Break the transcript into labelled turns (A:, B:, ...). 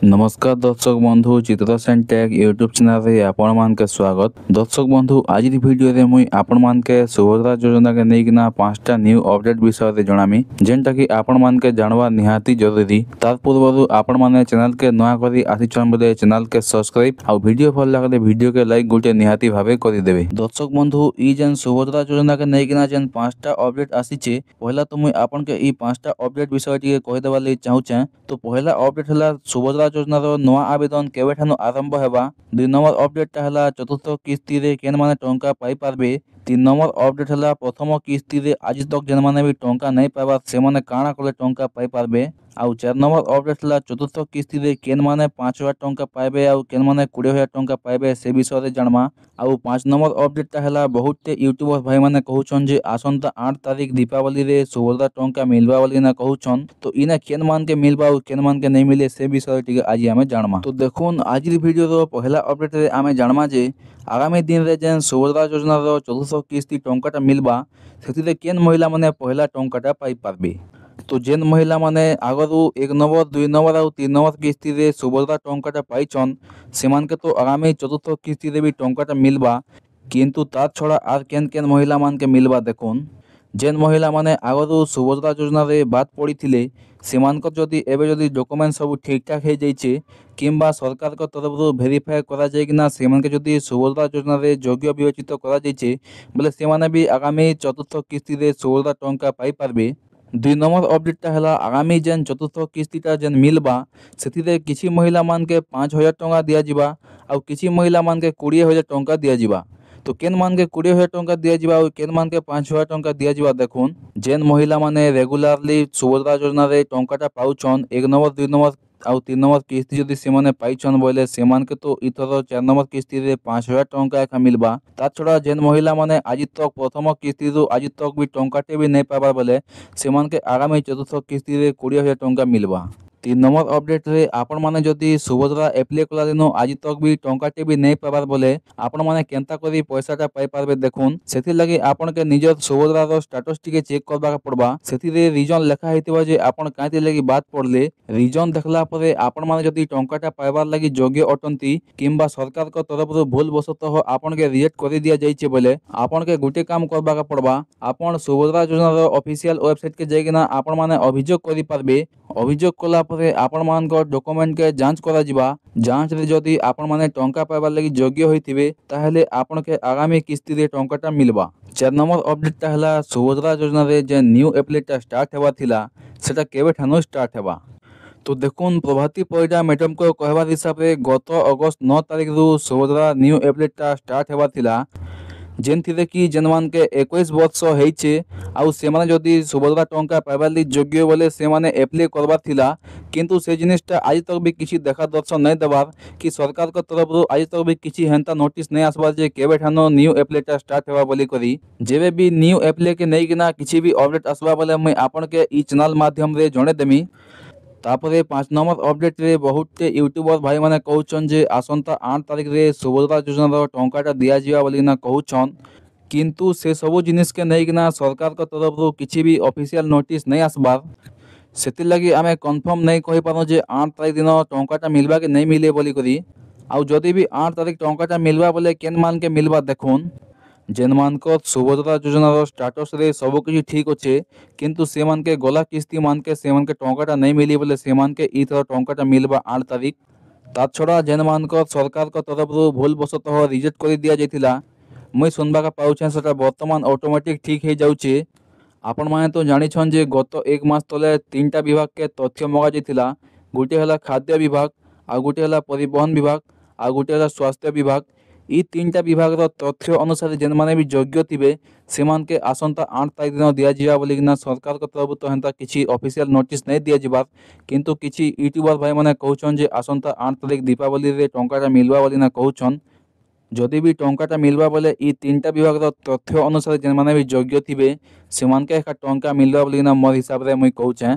A: नमस्कार दर्शक बंधु चित्र सेंटेक यूट्यूब चैनल रे आपण मान के स्वागत। दर्शक बंधु आज वीडियो रे मुई आपण मान के सुभद्रा योजना के नेकिना 5टा न्यू अपडेट विषय रे जणामी जेंटा कि आपण मान के जानवा निहाती जरूरी। तार पूर्व आपण माने चैनल के नया करी आसीचन बोले चैनल के सब्सक्राइब आ वीडियो भल लागले वीडियो के लाइक गुटे निहाती भाबे करि देबे। दर्शक बंधु ई जेन सुभद्रा योजना के नेकिना जेन 5टा अपडेट आसीचे पहला तो मुई आपण के ई 5टा अपडेट विषय टिके कहि देबा ले चाहूचे। तो पहला अपडेट हला सुभद्रा योजनार नुआ आवेदन केबेठानु आरंभ हेबा। 2 नंबर अपडेट हला चतुर्थ किस्ती रे केन माने टंका पाई पारबे। 3 नंबर अपडेट हला प्रथम किस्ती रे आज तक जेन माने भी टंका नहीं पाइबा से माने काଣା कले टंका पाई पारबे। आउ 4 नंबर अपडेट हला चतुर्थ किस्ती रे केन माने 5000 टंका पाइबे आउ केन माने 20000 टंका पाइबे से विषय रे जानमा। आउ 5 नंबर अपडेट हला बहुत यूट्यूबर भाई माने कहउछन जे आसंता 8 तारीख दीपावली रे सुभद्रा टंका मिलबा बोली ना कहउछन। तो इना केन मान के मिलबा आउ केन मान के नहीं मिले से विषय टिके आज आमे जानमा। तो देखुन आज वीडियो रो पहला अपडेट रे आमे जानमा जे आगामी दिन रे जेन सुभद्रा योजना रो चतुर्थ किस्ती टंकाटा मिलबा सेतिरे केन महिला माने पहला टंकाटा पाई पारबे। तो जेन महिला माने आगरू 1 नंबर 2 नंबर और 3 नंबर किस्ती रे सुभद्रा टंकाटा पाइछन सेमान के तो आगामी चतुर्थ किस्ती रे भी टंकाटा मिलबा। किंतु तार छड़ा आर केन केन महिला मान के मिलबा देखुन। जेन महिला माने आगरू सुभद्रा योजना रे बात पड़ीथिले सेमानक जदि एबे जदि डॉक्यूमेंट सब ठीक ठाक हे जाइछे किंबा सरकार को तरफ रो वेरीफाई करा जाय किना सेमानके जदि सुभद्रा योजना रे योग्य विवेचित करा जाइछे बोले सेमाने भी आगामी चतुर्थ किस्ती रे सुभद्रा टंका पाई पारबे। 2 नंबर अपडेट हला आगामी जेन चतुर्थ किस्तीटा जेन मिलबा सेतिरे किछि महिला मान के 5000 टंका दिया जिबा आउ किछि महिला मान के 20000 टंका दिया जिबा। तो केन मान के 20000 टंका दिया जिबा आउ केन मान के 5000 टंका दिया जिबा देखुन। जेन महिला माने रेगुलारली सुभद्रा योजना रे टंकाटा पाउछन 1 नंबर 2 नंबर आउ 3 नंबर किस्ती जदि सेमाने पाइछन बोले सेमान के तो इथर 4 नंबर किस्ती रे 5000 टंका एका मिलबा। ता छड़ा जेन महिला माने आज तक प्रथम किस्ती रो आज तक भी टंकाटे भी नहीं पाबा बोले सेमान के आगामी चतुर्थ किस्ती रे 20000 टंका मिलबा। 3 नंबर अपडेट रे आपण माने जदि सुभद्रा एप्लाई कला दिनो आज तक भी टंकाटे भी नहीं पाबार बोले आपण माने केनता करी पैसाटा पाई पारबे देखुन। सेथि लागि आपण के निजर सुभद्रा रो स्टेटस टिके चेक करबा पड़बा। सेथि रे रीजन लेखा हेतिबा जे आपण कांति लागि बात पड़ले रीजन देखला परे आपण माने जदि टंकाटा पाइबार लागि योग्य अटंती किंबा सरकार को तरफ रो भूल वशतः आपण के रिजेक्ट कर दिया जाइछे बोले आपण के गुटे काम करबा पड़बा। आपण सुभद्रा योजना रो ऑफिशियल वेबसाइट के जाइकिना आपण माने अभियोग करि पारबे। अभियोग कला परे आपण मान को डॉक्यूमेंट के जांच करा जिबा। जांच रे जदि आपण माने टंका पाइबार लागि योग्य होइथिबे ताहेले आपण के आगामी किस्ती रे टंकाटा मिलबा। 4 नंबर अपडेट हला सुभद्रा योजना रे जे न्यू एप्लेटा स्टार्ट हेबा थिला सेटा केबे ठानो स्टार्ट हेबा। तो देखुन प्रभाती परिडा मैडम को कहबार हिसाब रे गत अगस्त 9 तारीख रु सुभद्रा न्यू एप्लेटा स्टार्ट हेबा थिला जेनथिरे कि जेन मान के 21 वर्ष हेइछे आउ सेमाने जदि सुभद्रा टंका पाइबार लागि योग्य बोले सेमाने एप्लाई करबार थिला। किंतु से जिनिसटा आज तक भी किछि देखा दर्शन नहीं देबार कि सरकार को तरफ रो आज तक भी किछि हेंता नोटिस नहीं आसबार जे केबे ठानो न्यू एप्लेटा स्टार्ट हेबा बोली करी। जेबे भी न्यू एप्लाई के नहीं किना किछि भी अपडेट आसबा बोले मैं आपण के ई चैनल माध्यम रे जणे देमी। तापरे 5 नंबर अपडेट रे बहुत यूट्यूबर भाई माने कहउछन जे आसंता 8 तारीख रे सुभद्रा योजना रो टंकाटा दिया जिवा बोली ना कहउछन। किंतु से सब जिनिस के नहीं किना सरकार को तरफ रो किछि भी ऑफिशियल नोटिस नहीं आसबार सेति लगी आमे कंफर्म नहीं कहि पारो जे 8 तारीख दिन टंकाटा मिलबा के नहीं मिले बोली करी। आउ जदि भी 8 तारीख टंकाटा मिलबा बोले केन मान के मिलबा देखुन। जेन मान को सुभद्रा योजना रो स्टेटस रे सब किछि ठीक अच्छे किंतु से मान के गला किस्ती मान के से मान के टंकाटा नहीं मिली बोले से मान के ई तरह टंकाटा मिलबा 8 तारीख। ता छड़ा जेन मान को सरकार को तरफ रो भूल वशतः रिजेक्ट कर दिया जाइथिला मुई सुनबा का पाउछे सेटा वर्तमान ऑटोमेटिक ठीक हे जाउछे। आपण माने तो जानिछन जे गत 1 मास तले 3टा विभाग के तथ्य मगा जाइथिला। गुटे हला खाद्य विभाग आ गुटे हला परिवहन विभाग आ गुटे हला स्वास्थ्य विभाग। ई 3टा विभाग रो तथ्य अनुसार जेन माने भी योग्य थिबे सेमान के आसंता 8 तारीख दिन दिया जिवा बोली किना सरकार को तरफ तो हेंता किछि ऑफिशियल नोटिस नहीं दिया जिबा। किंतु किछि यूट्यूबर भाई माने कहउछन जे आसंता 8 तारीख दीपावली रे टंकाटा मिलबा बोली ना कहउछन। जदि भी टंकाटा मिलबा बोले ई 3टा विभाग रो तथ्य अनुसार जेन माने भी योग्य थिबे सेमान के एका टंका मिलबा बोली ना मोर हिसाब रे मुई कहउछे।